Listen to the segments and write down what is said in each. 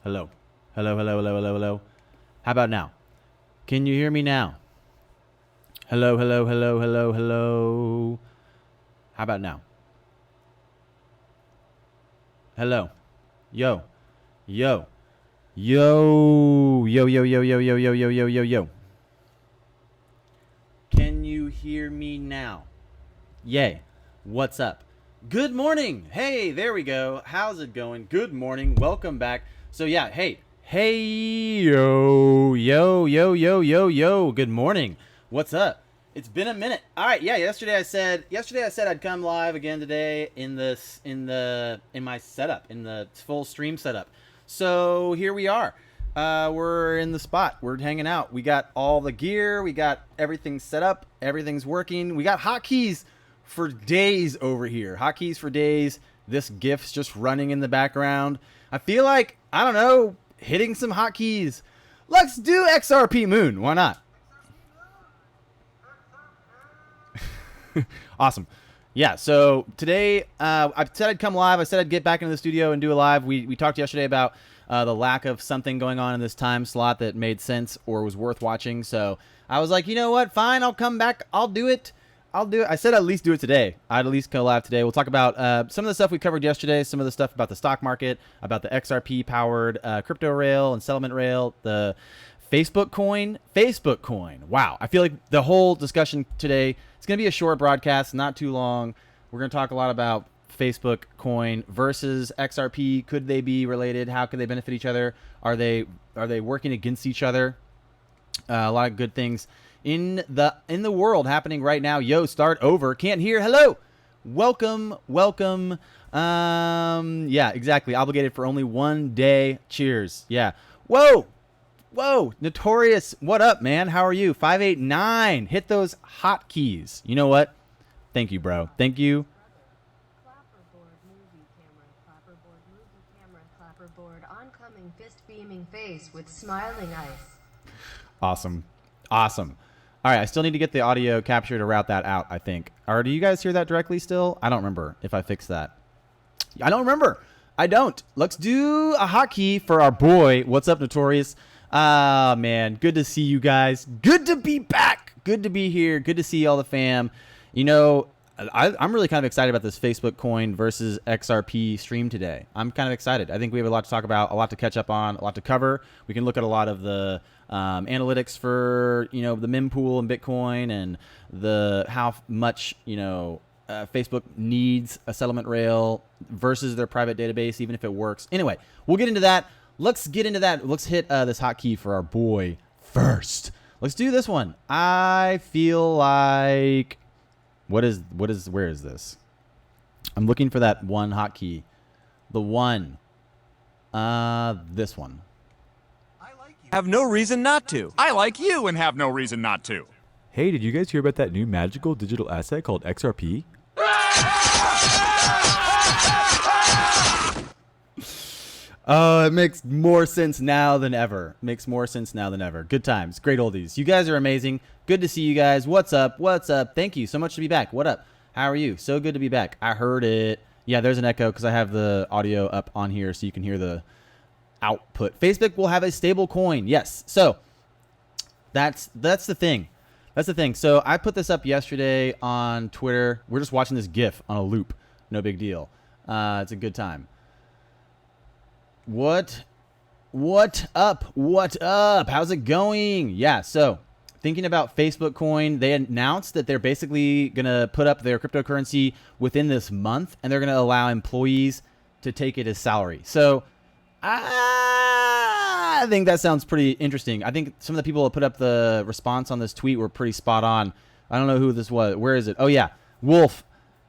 Hello. Hello, hello, hello, hello, hello. How about now? Can you hear me now? Hello, hello, hello, hello, hello. How about now? Hello. Yo. Yo. Yo. Yo, yo, yo, yo, yo, yo, yo, yo, yo, yo. Can you hear me now? Yay. What's up? Good morning. Hey, there we go. How's it going? Good morning. Welcome back. So yeah, hey, yo, yo, yo, yo, yo, yo. Good morning. What's up? It's been a minute. All right, yeah. Yesterday I said I'd come live again today in my setup, in the full stream setup. So here we are. We're in the spot. We're hanging out. We got all the gear. We got everything set up. Everything's working. We got hotkeys for days over here. Hotkeys for days. This GIF's just running in the background. I feel like, I don't know, hitting some hotkeys. Let's do XRP Moon. Why not? Awesome. Yeah, so today I said I'd come live. I said I'd get back into the studio and do a live. We talked yesterday about the lack of something going on in this time slot that made sense or was worth watching. So I was like, you know what? Fine, I'll come back. I'll do it. I said I'd at least do it today. I'd at least go live today. We'll talk about some of the stuff we covered yesterday, some of the stuff about the stock market, about the XRP-powered crypto rail and settlement rail, the Facebook coin. Wow. I feel like the whole discussion today, it's going to be a short broadcast, not too long. We're going to talk a lot about Facebook coin versus XRP. Could they be related? How could they benefit each other? Are they working against each other? A lot of good things in the world happening right now. Yo, start over. Can't hear. Hello. Welcome. Yeah, exactly. Obligated for only 1 day. Cheers. Yeah. Whoa. Notorious. What up, man? How are you? 589. Hit those hotkeys. You know what? Thank you, bro. Thank you. Clapperboard, movie camera, clapperboard, oncoming fist beaming face with smiling eyes. Awesome. All right, I still need to get the audio capture to route that out, I think. Or do you guys hear that directly still? I don't remember if I fixed that. I don't remember. I don't. Let's do a hotkey for our boy. What's up, Notorious? Man, good to see you guys. Good to be back. Good to be here. Good to see all the fam. You know, I'm really kind of excited about this Facebook coin versus XRP stream today. I'm kind of excited. I think we have a lot to talk about, a lot to catch up on, a lot to cover. We can look at a lot of the analytics for, you know, the mempool and Bitcoin and how much, you know, Facebook needs a settlement rail versus their private database, even if it works. Anyway, we'll get into that. Let's get into that. Let's hit this hotkey for our boy first. Let's do this one. I feel like... where is this? I'm looking for that one hotkey. The one. This one. I like you. Have no reason not to. I like you and have no reason not to. Hey, did you guys hear about that new magical digital asset called XRP? Oh, it makes more sense now than ever. Good times. Great oldies. You guys are amazing. Good to see you guys. What's up? Thank you so much to be back. What up? How are you? So good to be back. I heard it. Yeah, there's an echo because I have the audio up on here so you can hear the output. Facebook will have a stable coin. Yes. So that's the thing. So I put this up yesterday on Twitter. We're just watching this GIF on a loop. No big deal. It's a good time. What up? How's it going? Yeah, so thinking about Facebook coin, they announced that they're basically going to put up their cryptocurrency within this month, and they're going to allow employees to take it as salary. So I think that sounds pretty interesting. I think some of the people that put up the response on this tweet were pretty spot on. I don't know who this was. Where is it? Oh, yeah. Wolf.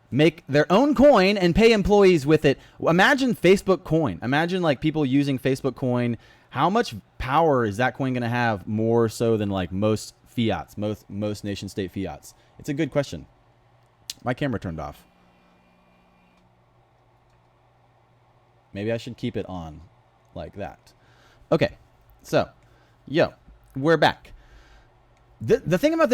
Make their own coin and pay employees with it. Imagine Facebook coin. Imagine like people using Facebook coin. How much power is that coin going to have more so than like most fiats, most nation state fiats? It's a good question. My camera turned off. Maybe I should keep it on like that. Okay. So, we're back. The thing about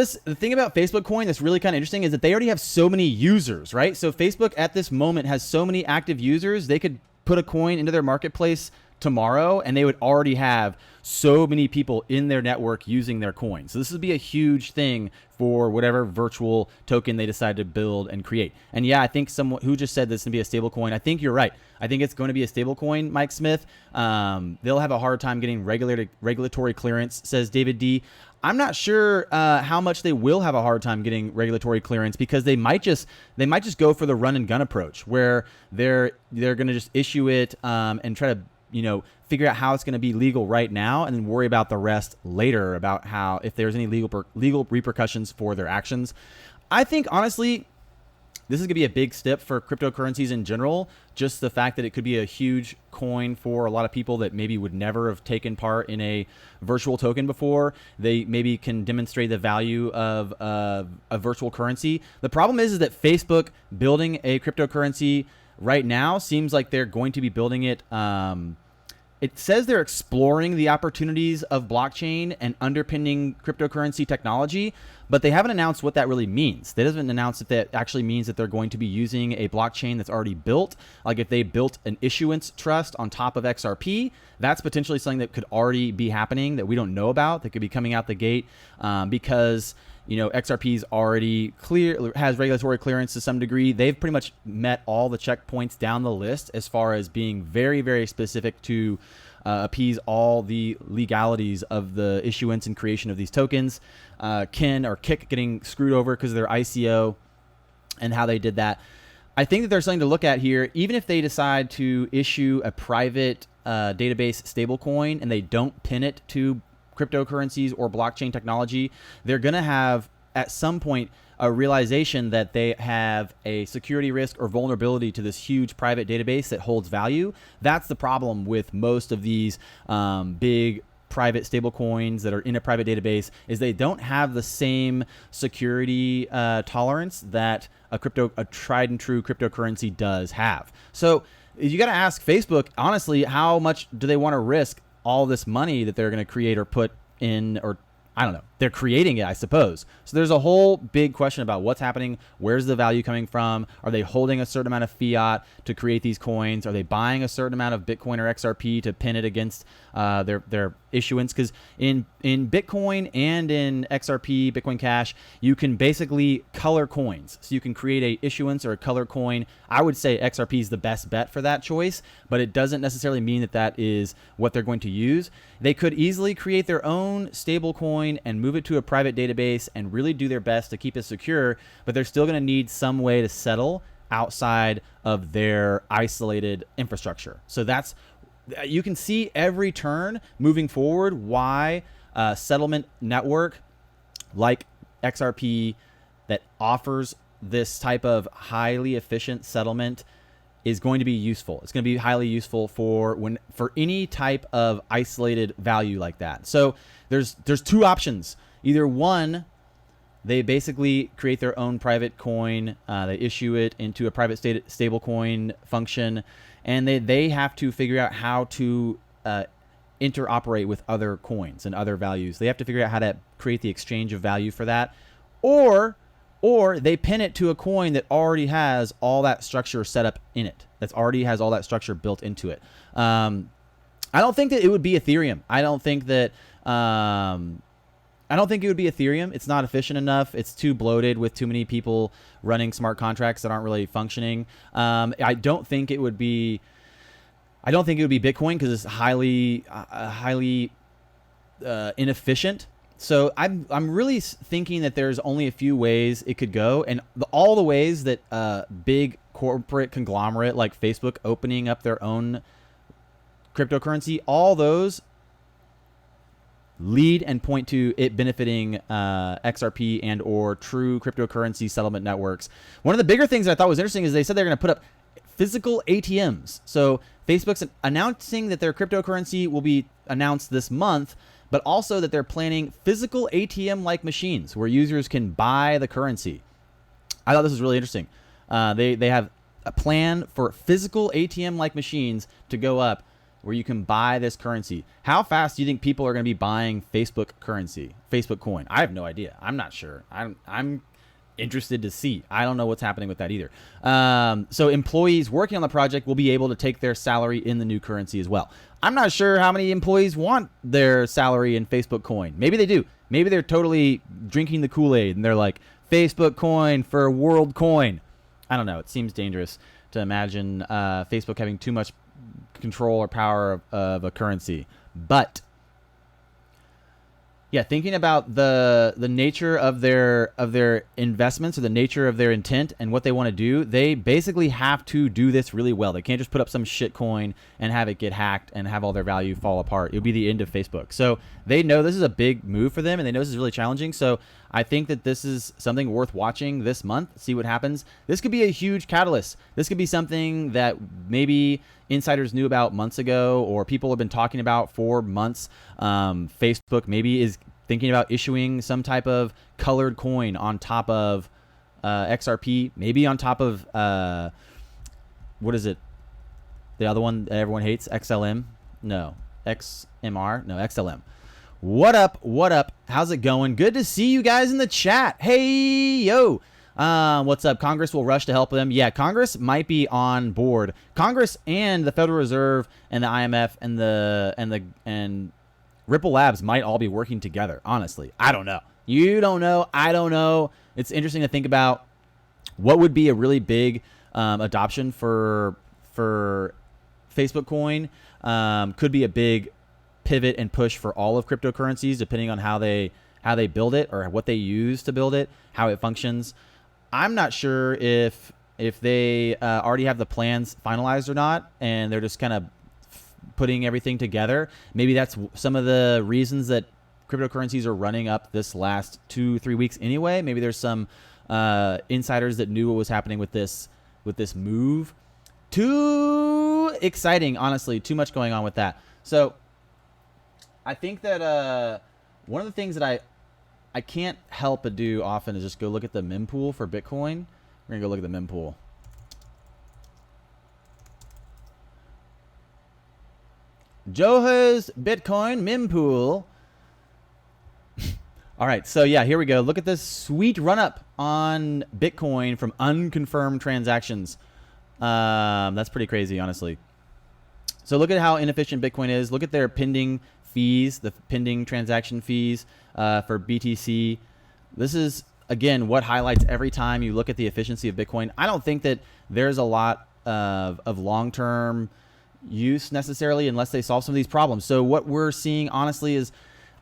Facebook coin that's really kind of interesting is that they already have so many users, right? So Facebook at this moment has so many active users, they could put a coin into their marketplace tomorrow, and they would already have so many people in their network using their coin. So this would be a huge thing for whatever virtual token they decide to build and create. And yeah, I think someone who just said this would be a stable coin. I think you're right. I think it's going to be a stable coin, Mike Smith. They'll have a hard time getting regulatory clearance, says David D. I'm not sure how much they will have a hard time getting regulatory clearance, because they might just go for the run and gun approach, where they're going to just issue it and try to figure out how it's going to be legal right now, and then worry about the rest later, about how, if there's any legal repercussions for their actions. I think honestly, this is going to be a big step for cryptocurrencies in general. Just the fact that it could be a huge coin for a lot of people that maybe would never have taken part in a virtual token before. They maybe can demonstrate the value of a virtual currency. The problem is that Facebook building a cryptocurrency right now seems like they're going to be building it. It says they're exploring the opportunities of blockchain and underpinning cryptocurrency technology, but they haven't announced what that really means. They haven't announced if that actually means that they're going to be using a blockchain that's already built. Like if they built an issuance trust on top of XRP, that's potentially something that could already be happening that we don't know about, that could be coming out the gate because XRP's already has regulatory clearance to some degree. They've pretty much met all the checkpoints down the list as far as being very, very specific to appease all the legalities of the issuance and creation of these tokens. Kick getting screwed over because of their ICO and how they did that. I think that there's something to look at here. Even if they decide to issue a private database stablecoin and they don't pin it to cryptocurrencies or blockchain technology, they're going to have at some point a realization that they have a security risk or vulnerability to this huge private database that holds value. That's the problem with most of these big private stablecoins that are in a private database, is they don't have the same security tolerance that a tried and true cryptocurrency does have. So you got to ask Facebook, honestly, how much do they want to risk all this money that they're going to create or put in, or I don't know, they're creating it, I suppose. So there's a whole big question about what's happening. Where's the value coming from? Are they holding a certain amount of fiat to create these coins? Are they buying a certain amount of Bitcoin or XRP to pin it against their issuance? Because in Bitcoin and in XRP, Bitcoin Cash, you can basically color coins. So you can create a issuance or a color coin. I would say XRP is the best bet for that choice, but it doesn't necessarily mean that that is what they're going to use. They could easily create their own stable coin and move it to a private database and really do their best to keep it secure, but they're still going to need some way to settle outside of their isolated infrastructure. So that's, you can see every turn moving forward why a settlement network like XRP that offers this type of highly efficient settlement is going to be useful. It's going to be highly useful for any type of isolated value like that. So there's two options. Either one, they basically create their own private coin, they issue it into a private stable coin function, and they have to figure out how to interoperate with other coins and other values. They have to figure out how to create the exchange of value for that, or they pin it to a coin that already has all that structure set up in it, that already has all that structure built into it. I don't think that it would be Ethereum. I don't think it would be Ethereum. It's not efficient enough. It's too bloated with too many people running smart contracts that aren't really functioning. I don't think it would be Bitcoin because it's highly inefficient. So I'm really thinking that there's only a few ways it could go, and all the ways that big corporate conglomerate like Facebook opening up their own cryptocurrency, all those lead and point to it benefiting XRP and or true cryptocurrency settlement networks. One of the bigger things I thought was interesting is they said they're going to put up physical ATMs. So Facebook's announcing that their cryptocurrency will be announced this month, but also that they're planning physical ATM-like machines where users can buy the currency. I thought this was really interesting. They have a plan for physical ATM-like machines to go up where you can buy this currency. How fast do you think people are going to be buying Facebook currency, Facebook coin? I have no idea. I'm not sure. I'm interested to see. I don't know what's happening with that either. So employees working on the project will be able to take their salary in the new currency as well. I'm not sure how many employees want their salary in Facebook coin. Maybe they do. Maybe they're totally drinking the Kool-Aid and they're like, Facebook coin for world coin. I don't know. It seems dangerous to imagine Facebook having too much control or power of a currency. But yeah, thinking about the nature of their investments or the nature of their intent and what they want to do, they basically have to do this really well. They can't just put up some shit coin and have it get hacked and have all their value fall apart. It'll be the end of Facebook. So they know this is a big move for them, and they know this is really challenging. So I think that this is something worth watching this month. See what happens. This could be a huge catalyst. This could be something that maybe insiders knew about months ago, or people have been talking about for months. Facebook maybe is thinking about issuing some type of colored coin on top of XRP, maybe on top of what is it? The other one that everyone hates, XLM? No, XMR? No, XLM. What up? What up? How's it going? Good to see you guys in the chat. Hey, yo. What's up? Congress will rush to help them. Yeah, Congress might be on board. Congress and the Federal Reserve and the IMF and Ripple Labs might all be working together. Honestly, I don't know. You don't know. I don't know. It's interesting to think about what would be a really big adoption for Facebook coin. Could be a big pivot and push for all of cryptocurrencies, depending on how they build it or what they use to build it, how it functions. I'm not sure if they already have the plans finalized or not, and they're just kind of putting everything together. Maybe that's some of the reasons that cryptocurrencies are running up this last 2-3 weeks anyway. Maybe there's some insiders that knew what was happening with this move. Too exciting, honestly. Too much going on with that. So I think that one of the things that I can't help but do often is just go look at the mempool for Bitcoin. We're going to go look at the mempool. Joha's Bitcoin mempool. All right, so yeah, here we go. Look at this sweet run-up on Bitcoin from unconfirmed transactions. That's pretty crazy, honestly. So look at how inefficient Bitcoin is. Look at their pending fees, the pending transaction fees for BTC. This is, again, what highlights every time you look at the efficiency of Bitcoin. I don't think that there's a lot of long-term use necessarily unless they solve some of these problems. So what we're seeing, honestly, is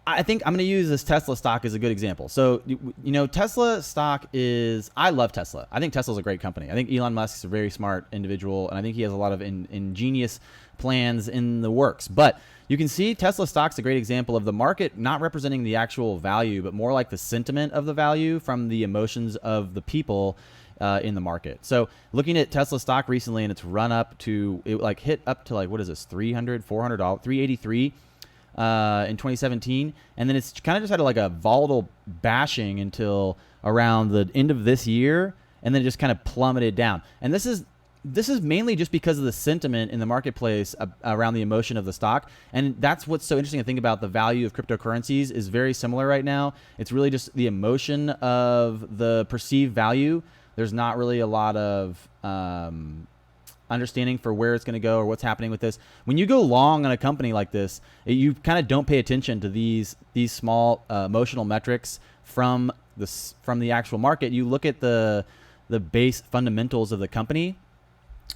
I think I'm going to use this Tesla stock as a good example. So, you know, Tesla stock is, I love Tesla. I think Tesla's a great company. I think Elon Musk's a very smart individual, and I think he has a lot of ingenious plans in the works. But you can see Tesla stock's a great example of the market not representing the actual value, but more like the sentiment of the value from the emotions of the people in the market. So looking at Tesla stock recently, and it's run up to, it like hit up to like, what is this, $300, $400, $383 in 2017, and then it's kind of just had like a volatile bashing until around the end of this year, and then it just kind of plummeted down. And this is mainly just because of the sentiment in the marketplace around the emotion of the stock. And that's what's so interesting to think about. The value of cryptocurrencies is very similar right now. It's really just the emotion of the perceived value. There's not really a lot of understanding for where it's going to go or what's happening with this. When you go long on a company like this, you kind of don't pay attention to these small emotional metrics from the actual market. You look at the base fundamentals of the company.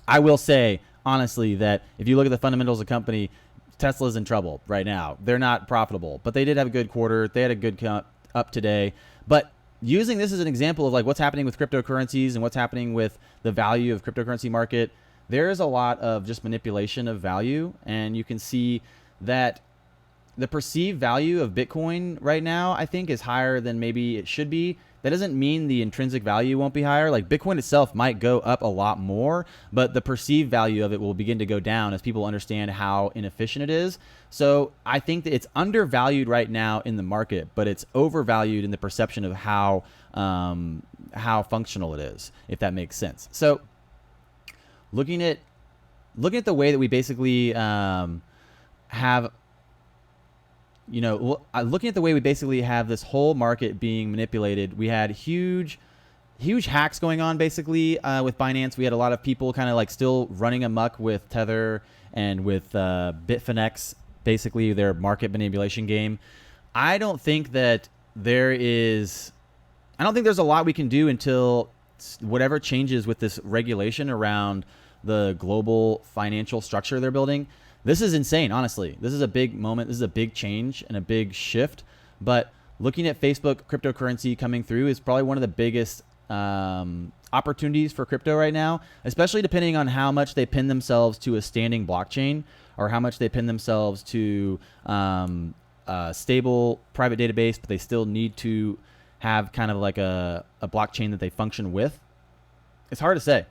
I will say, honestly, that if you look at the fundamentals of the company, Tesla's in trouble right now. They're not profitable, but they did have a good quarter. They had a good up today. But using this as an example of like what's happening with cryptocurrencies and what's happening with the value of cryptocurrency market, there is a lot of just manipulation of value. And you can see that the perceived value of Bitcoin right now, I think, is higher than maybe it should be. That doesn't mean the intrinsic value won't be higher. Like Bitcoin itself might go up a lot more, but the perceived value of it will begin to go down as people understand how inefficient it is. So I think that it's undervalued right now in the market, but it's overvalued in the perception of how functional it is, if that makes sense. So looking at the way that we basically have, you know, looking at the way we basically have this whole market being manipulated, we had huge huge hacks going on basically with Binance. We had a lot of people kind of like still running amok with Tether and with Bitfinex, basically their market manipulation game. I don't think there's a lot we can do until whatever changes with this regulation around the global financial structure they're building. This is insane, honestly. This is a big moment. This is a big change and a big shift. But looking at Facebook cryptocurrency coming through is probably one of the biggest opportunities for crypto right now, especially depending on how much they pin themselves to a standing blockchain or how much they pin themselves to a stable private database, but they still need to have kind of like a blockchain that they function with. It's hard to say.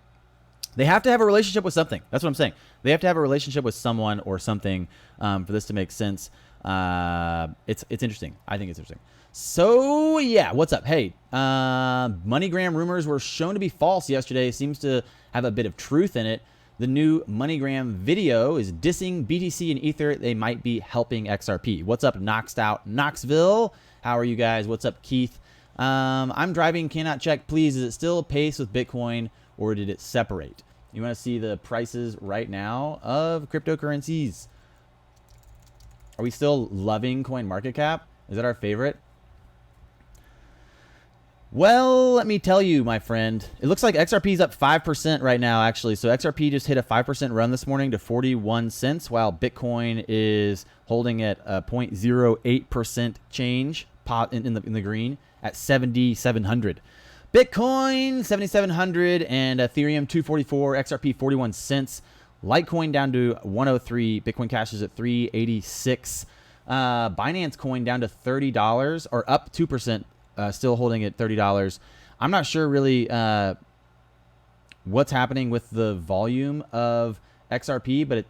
They have to have a relationship with something. That's what I'm saying. They have to have a relationship with someone or something for this to make sense. It's interesting. I think it's interesting. So yeah, what's up? Hey, MoneyGram rumors were shown to be false yesterday. Seems to have a bit of truth in it. The new MoneyGram video is dissing BTC and Ether. They might be helping XRP. What's up, Knoxed Out Knoxville? How are you guys? What's up, Keith? I'm driving, cannot check. Please, is it still pace with Bitcoin or did it separate? You want to see the prices right now of cryptocurrencies? Are we still loving CoinMarketCap? Is that our favorite? Well, let me tell you, my friend. It looks like XRP is up 5% right now, actually. So XRP just hit a 5% run this morning to 41 cents, while Bitcoin is holding at a 0.08% change in the green at 7,700. Bitcoin 7,700 and Ethereum 244, XRP 41 cents. Litecoin down to 103. Bitcoin Cash is at 386. Binance Coin down to $30 or up 2%. Still holding at $30. I'm not sure really what's happening with the volume of XRP, but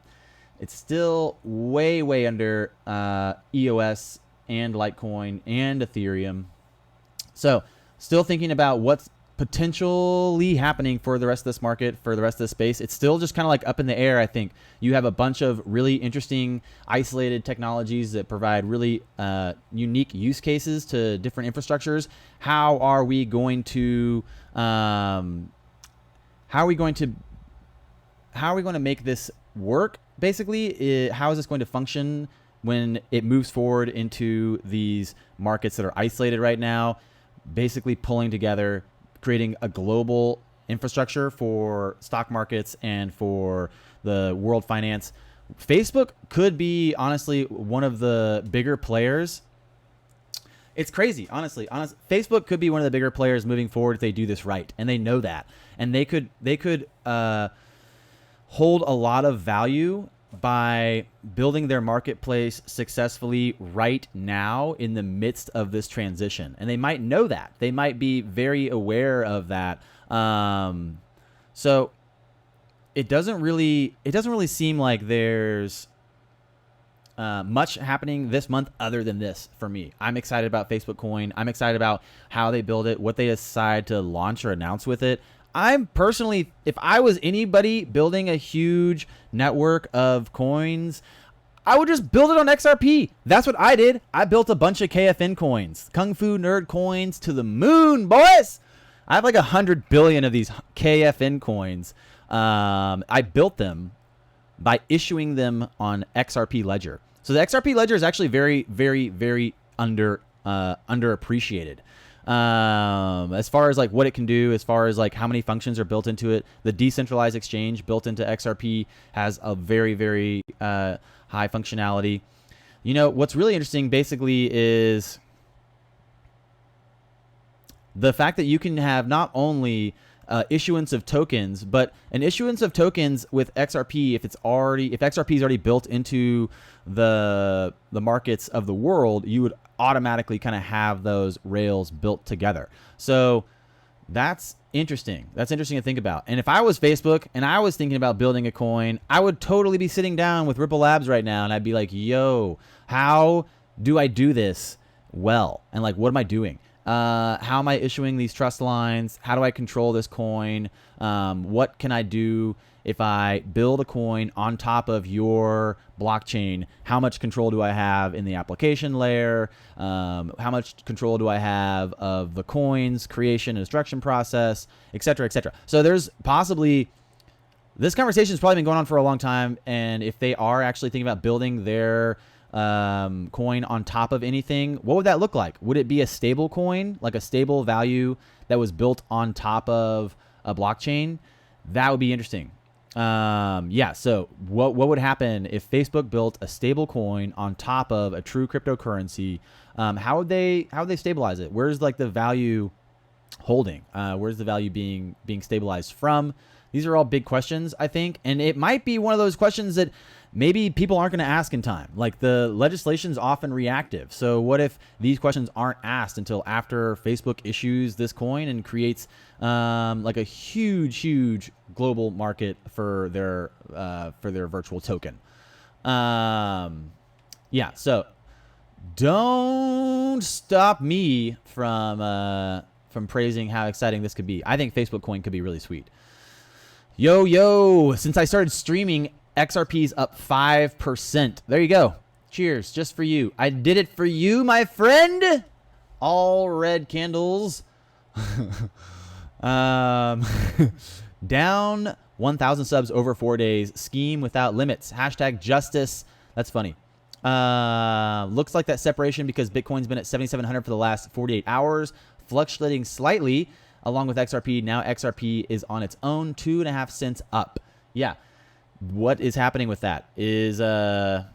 it's still way under EOS and Litecoin and Ethereum. So still thinking about what's potentially happening for the rest of this market, for the rest of this space. It's still just kind of like up in the air, I think. You have a bunch of really interesting isolated technologies that provide really unique use cases to different infrastructures. How are we going to make this work? Basically, how is this going to function when it moves forward into these markets that are isolated right now, basically pulling together, creating a global infrastructure for stock markets and for the world finance. Facebook could be, honestly, one of the bigger players. It's crazy, honestly. Facebook could be one of the bigger players moving forward if they do this right, and they know that. And they could hold a lot of value by building their marketplace successfully right now in the midst of this transition. And they might know that. They might be very aware of that. So it doesn't really seem like there's much happening this month other than this for me. I'm excited about Facebook Coin. I'm excited about how they build it, what they decide to launch or announce with it. I'm personally, if I was anybody building a huge network of coins, I would just build it on XRP. That's what I did. I built a bunch of KFN coins, Kung Fu Nerd coins to the moon, boys. I have like 100 billion of these KFN coins. I built them by issuing them on XRP Ledger. So the XRP Ledger is actually very, very, very underappreciated. As far as like what it can do, as far as like how many functions are built into it, the decentralized exchange built into XRP has a very, very high functionality. You know, what's really interesting basically is the fact that you can have not only issuance of tokens, but an issuance of tokens with XRP, if XRP is already built into the markets of the world, you would automatically kind of have those rails built together. So that's interesting. That's interesting to think about. And if I was Facebook and I was thinking about building a coin, I would totally be sitting down with Ripple Labs right now and I'd be like, yo, how do I do this well? And like, what am I doing? How am I issuing these trust lines? How do I control this coin? What can I do? if I build a coin on top of your blockchain, how much control do I have in the application layer? How much control do I have of the coins creation and destruction process, et cetera, et cetera. So there's possibly, this conversation has probably been going on for a long time. And if they are actually thinking about building their coin on top of anything, what would that look like? Would it be a stable coin, like a stable value that was built on top of a blockchain? That would be interesting. Yeah. So what would happen if Facebook built a stable coin on top of a true cryptocurrency? How would they stabilize it? Where's like the value holding? Where's the value being stabilized from? These are all big questions, I think, and it might be one of those questions that maybe people aren't going to ask in time. Like, the legislation's often reactive. So what if these questions aren't asked until after Facebook issues this coin and creates like a huge global market for their virtual token? Yeah. So don't stop me from praising how exciting this could be. I think Facebook coin could be really sweet. Yo, since I started streaming, XRP's up 5%. There you go. Cheers, just for you. I did it for you, my friend. All red candles. Down 1,000 subs over 4 days. Scheme without limits. Hashtag justice. That's funny. Looks like that separation because Bitcoin's been at 7,700 for the last 48 hours, fluctuating slightly along with XRP. Now XRP is on its own 2.5 cents up. Yeah. What is happening with that is I'm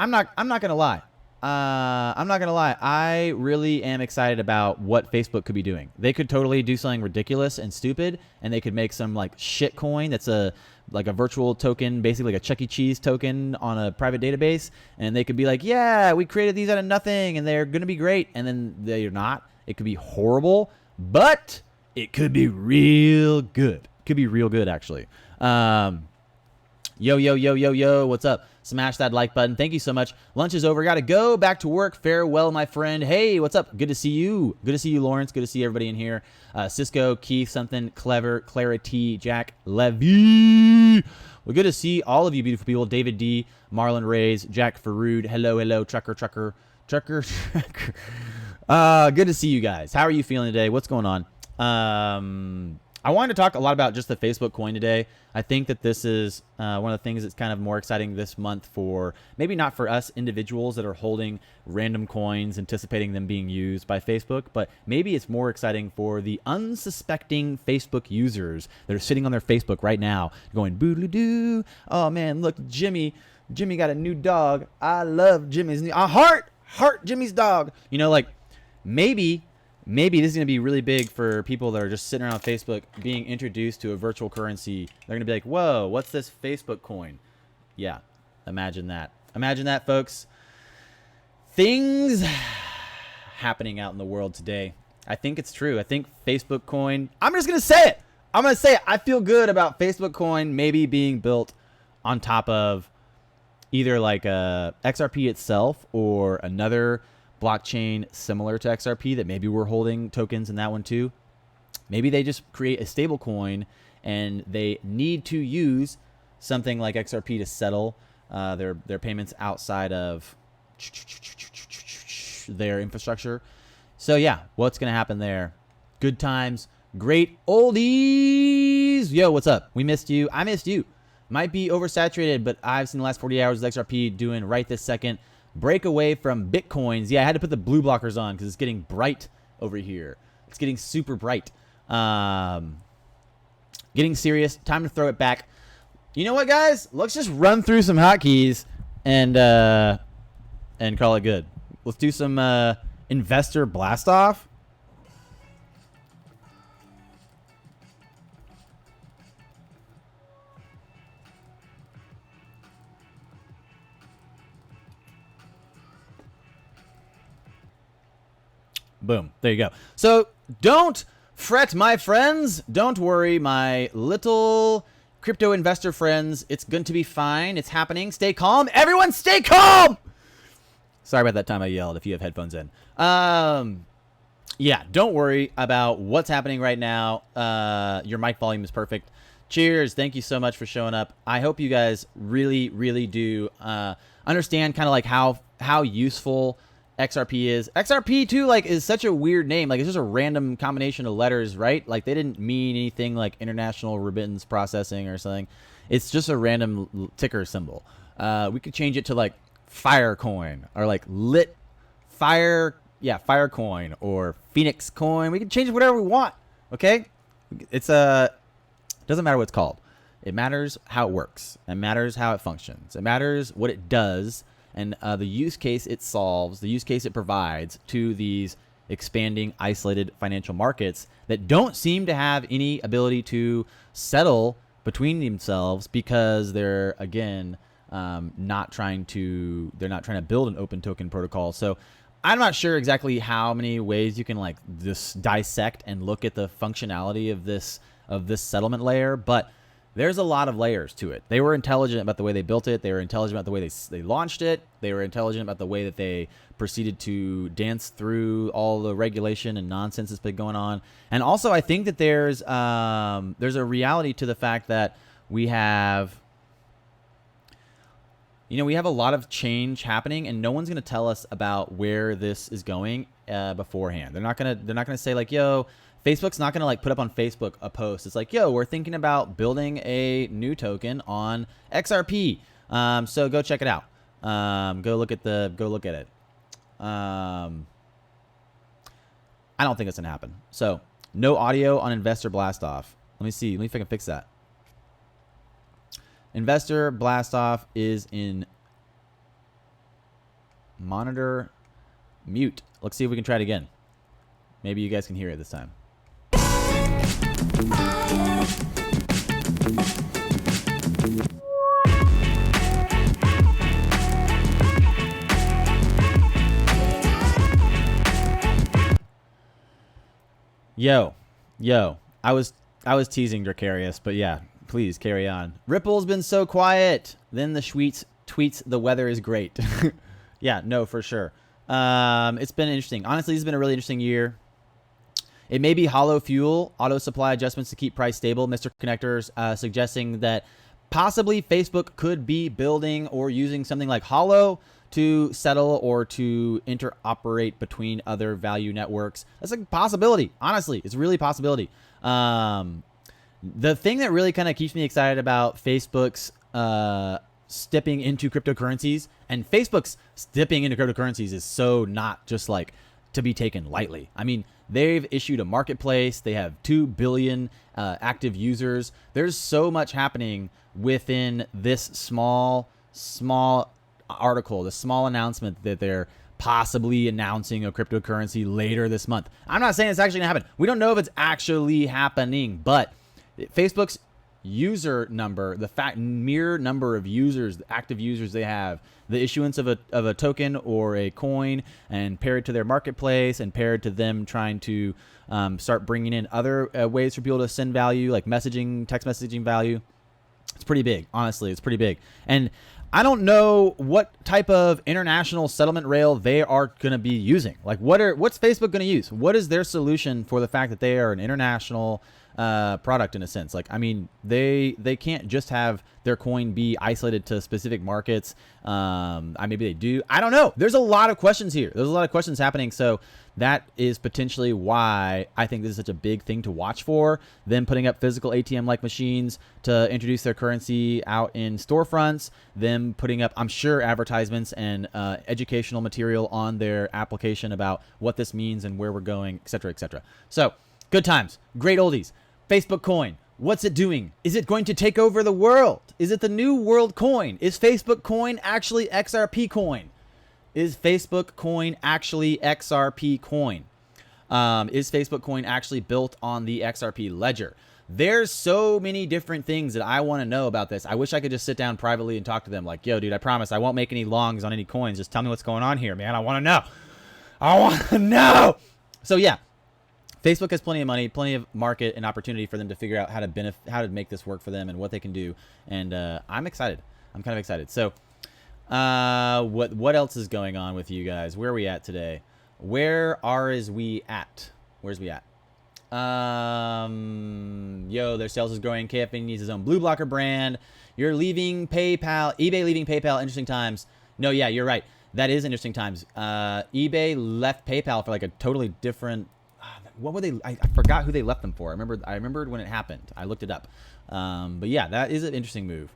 not gonna lie. I really am excited about what Facebook could be doing. They could totally do something ridiculous and stupid, and they could make some like shit coin that's like a virtual token, basically like a Chuck E. Cheese token on a private database, and they could be like, yeah, we created these out of nothing and they're gonna be great, and then they're not. It could be horrible, but it could be real good. Could be real good, actually. Yo, what's up? Smash that like button. Thank you so much. Lunch is over. Gotta go back to work. Farewell, my friend. Hey, what's up? Good to see you. Good to see you, Lawrence. Good to see everybody in here. Cisco, Keith, something clever, Clarity, Jack, Levy. Well, good to see all of you beautiful people. David D, Marlon Rays, Jack Farood. Hello, Trucker. Good to see you guys. How are you feeling today? What's going on? I wanted to talk a lot about just the Facebook coin today. I think that this is one of the things that's kind of more exciting this month for maybe not for us individuals that are holding random coins, anticipating them being used by Facebook, but maybe it's more exciting for the unsuspecting Facebook users that are sitting on their Facebook right now going, boo-doo-doo. Oh man, look, Jimmy got a new dog. I love Jimmy's new, heart Jimmy's dog. You know, like maybe this is going to be really big for people that are just sitting around Facebook being introduced to a virtual currency. They're going to be like, whoa, what's this Facebook coin? Yeah, imagine that. Imagine that, folks. Things happening out in the world today. I think it's true. I think Facebook coin, I'm just going to say it. I feel good about Facebook coin maybe being built on top of either like a XRP itself or another blockchain similar to XRP that maybe we're holding tokens in that one too. Maybe they just create a stable coin and they need to use something like XRP to settle their payments outside of their infrastructure. So yeah, what's going to happen there? Good times, great oldies. Yo, what's up? We missed you. I missed you. Might be oversaturated, but I've seen the last 48 hours of XRP doing right this second. Break away from Bitcoins. Yeah, I had to put the blue blockers on because it's getting bright over here. It's getting super bright. Getting serious. Time to throw it back. You know what, guys? Let's just run through some hotkeys and call it good. Let's do some investor blast off. Boom. There you go. So don't fret, my friends. Don't worry, my little crypto investor friends. It's going to be fine. It's happening. Stay calm. Everyone stay calm. Sorry about that time I yelled if you have headphones in. Yeah, don't worry about what's happening right now. Your mic volume is perfect. Cheers. Thank you so much for showing up. I hope you guys really, really do understand kind of like how useful XRP is. XRP too, like, is such a weird name. Like, it's just a random combination of letters, right? Like, they didn't mean anything like international remittance processing or something. It's just a random ticker symbol. We could change it to like Firecoin or like Firecoin or Phoenix Coin. We can change it whatever we want. Okay, it's doesn't matter what it's called. It matters how it works. It matters how it functions. It matters what it does and the use case it solves, the use case it provides to these expanding, isolated financial markets that don't seem to have any ability to settle between themselves because they're, again, not trying to build an open token protocol. So I'm not sure exactly how many ways you can like just dissect and look at the functionality of this settlement layer, but there's a lot of layers to it. They were intelligent about the way they built it. They were intelligent about the way they launched it. They were intelligent about the way that they proceeded to dance through all the regulation and nonsense that's been going on. And also, I think that there's a reality to the fact that we have a lot of change happening, and no one's going to tell us about where this is going beforehand. They're not gonna say like, yo, Facebook's not going to like put up on Facebook a post. It's like, yo, we're thinking about building a new token on XRP. So go check it out. Go look at it. I don't think it's going to happen. So no audio on Investor Blastoff. Let me see. Let me see if I can fix that. Investor Blastoff is in monitor mute. Let's see if we can try it again. Maybe you guys can hear it this time. Yo. I was teasing Dracarius, but yeah, please carry on. Ripple's been so quiet. Then the tweets the weather is great. Yeah, no, for sure. It's been interesting. Honestly, this has been a really interesting year. It may be hollow fuel, auto supply adjustments to keep price stable. Mr. Connectors suggesting that possibly Facebook could be building or using something like hollow to settle or to interoperate between other value networks. That's a possibility. Honestly, it's really a possibility. The thing that really kind of keeps me excited about Facebook's stepping into cryptocurrencies, and Facebook's stepping into cryptocurrencies is so not just like to be taken lightly. I mean, they've issued a marketplace. They have 2 billion active users. There's so much happening within this small article, the small announcement that they're possibly announcing a cryptocurrency later this month. I'm not saying it's actually gonna happen. We don't know if it's actually happening, but Facebook's user number, the mere number of users, the active users they have, the issuance of a token or a coin, and paired to their marketplace, and paired to them trying to start bringing in other ways for people to send value, like messaging, text messaging value. It's pretty big. Honestly, it's pretty big. And I don't know what type of international settlement rail they are going to be using. Like, what's Facebook going to use? What is their solution for the fact that they are an international product in a sense? Like, I mean, they can't just have their coin be isolated to specific markets. Maybe they do. I don't know. There's a lot of questions here. There's a lot of questions happening. So that is potentially why I think this is such a big thing to watch for. Them putting up physical ATM-like machines to introduce their currency out in storefronts. Them putting up, I'm sure, advertisements and educational material on their application about what this means and where we're going, et cetera, et cetera. So good times. Great oldies. Facebook coin. What's it doing? Is it going to take over the world? Is it the new world coin? Is Facebook coin actually XRP coin? Is Facebook coin actually XRP coin? Is Facebook coin actually built on the XRP ledger? There's so many different things that I want to know about this. I wish I could just sit down privately and talk to them like, yo, dude, I promise I won't make any longs on any coins. Just tell me what's going on here, man. I want to know. I want to know. So yeah. Facebook has plenty of money, plenty of market and opportunity for them to figure out how to make this work for them and what they can do. And I'm excited. I'm kind of excited. So what else is going on with you guys? Where are we at today? Where's we at? Yo, their sales is growing. KFA needs his own blue blocker brand. You're leaving PayPal. eBay leaving PayPal. Interesting times. No, yeah, you're right. That is interesting times. eBay left PayPal for like a totally different. What were they? I forgot who they left them for. I remembered when it happened. I looked it up. But yeah, that is an interesting move.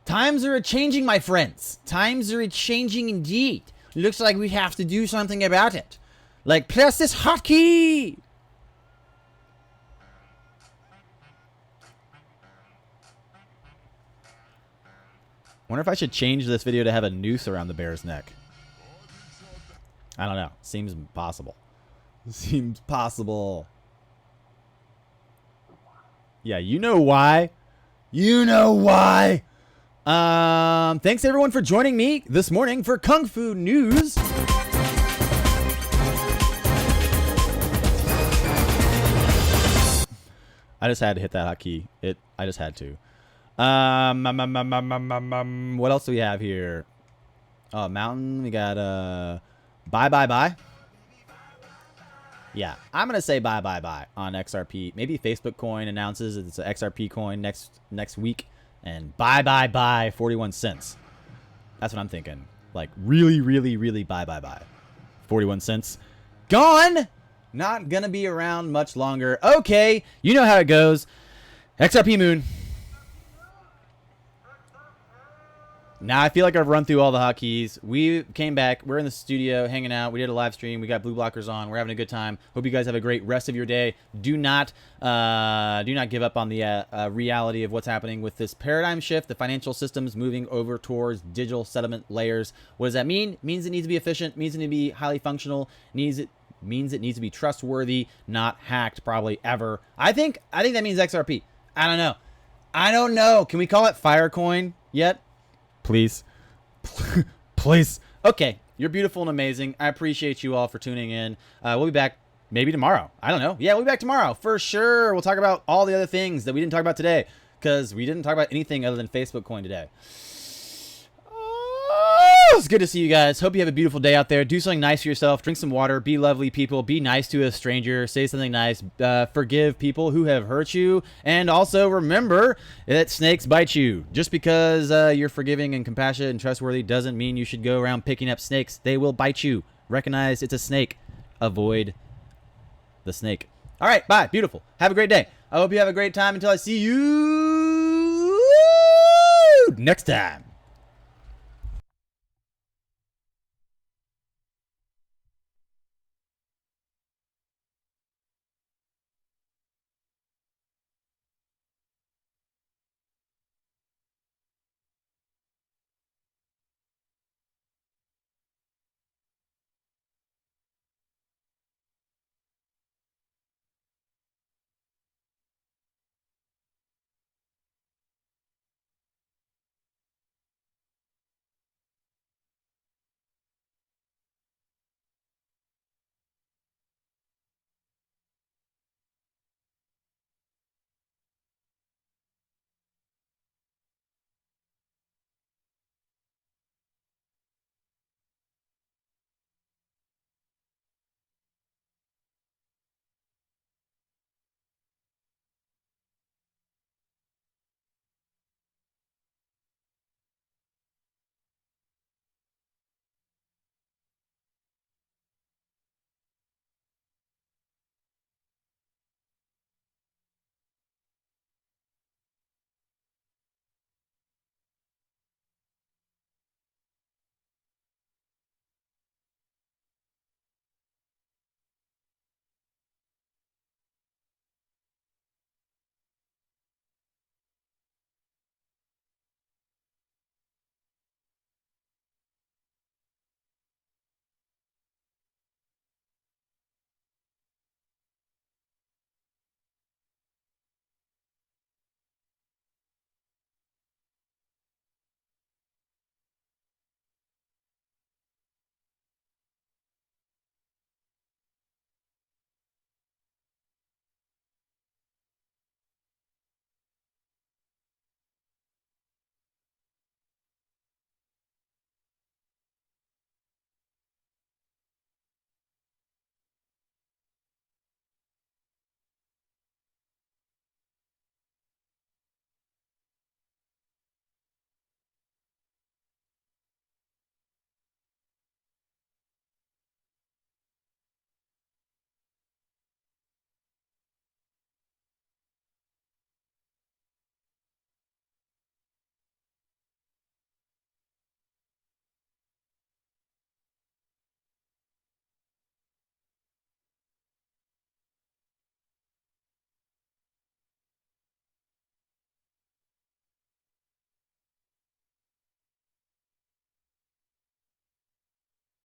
Times are a-changing, my friends. Times are a-changing indeed. Looks like we have to do something about it. Like, press this hotkey! Wonder if I should change this video to have a noose around the bear's neck. I don't know. Seems possible. Seems possible. Yeah, you know why. You know why. Thanks everyone for joining me this morning for Kung Fu News. I just had to hit that hotkey. I just had to. What else do we have here? Oh, Mountain. We got bye. Yeah, I'm gonna say bye on XRP. Maybe Facebook coin announces it's an XRP coin next week, and bye 41 cents. That's what I'm thinking. Like really bye. 41 cents gone. Not gonna be around much longer. Okay, you know how it goes. XRP Moon. Now I feel like I've run through all the hotkeys. We came back. We're in the studio hanging out. We did a live stream. We got blue blockers on. We're having a good time. Hope you guys have a great rest of your day. Do not give up on the reality of what's happening with this paradigm shift. The financial system's moving over towards digital settlement layers. What does that mean? It means it needs to be efficient. It means it needs to be highly functional. Means it needs to be trustworthy, not hacked probably ever. I think that means XRP. I don't know. Can we call it Firecoin yet? Please. Please. Okay. You're beautiful and amazing. I appreciate you all for tuning in. We'll be back maybe tomorrow. I don't know. Yeah, we'll be back tomorrow for sure. We'll talk about all the other things that we didn't talk about today because we didn't talk about anything other than Facebook coin today. It's good to see you guys. Hope you have a beautiful day out there. Do something nice for yourself. Drink some water. Be lovely people. Be nice to a stranger. Say something nice. Forgive people who have hurt you. And also remember that snakes bite you. Just because you're forgiving and compassionate and trustworthy doesn't mean you should go around picking up snakes. They will bite you. Recognize it's a snake. Avoid the snake. All right. Bye. Beautiful. Have a great day. I hope you have a great time until I see you next time.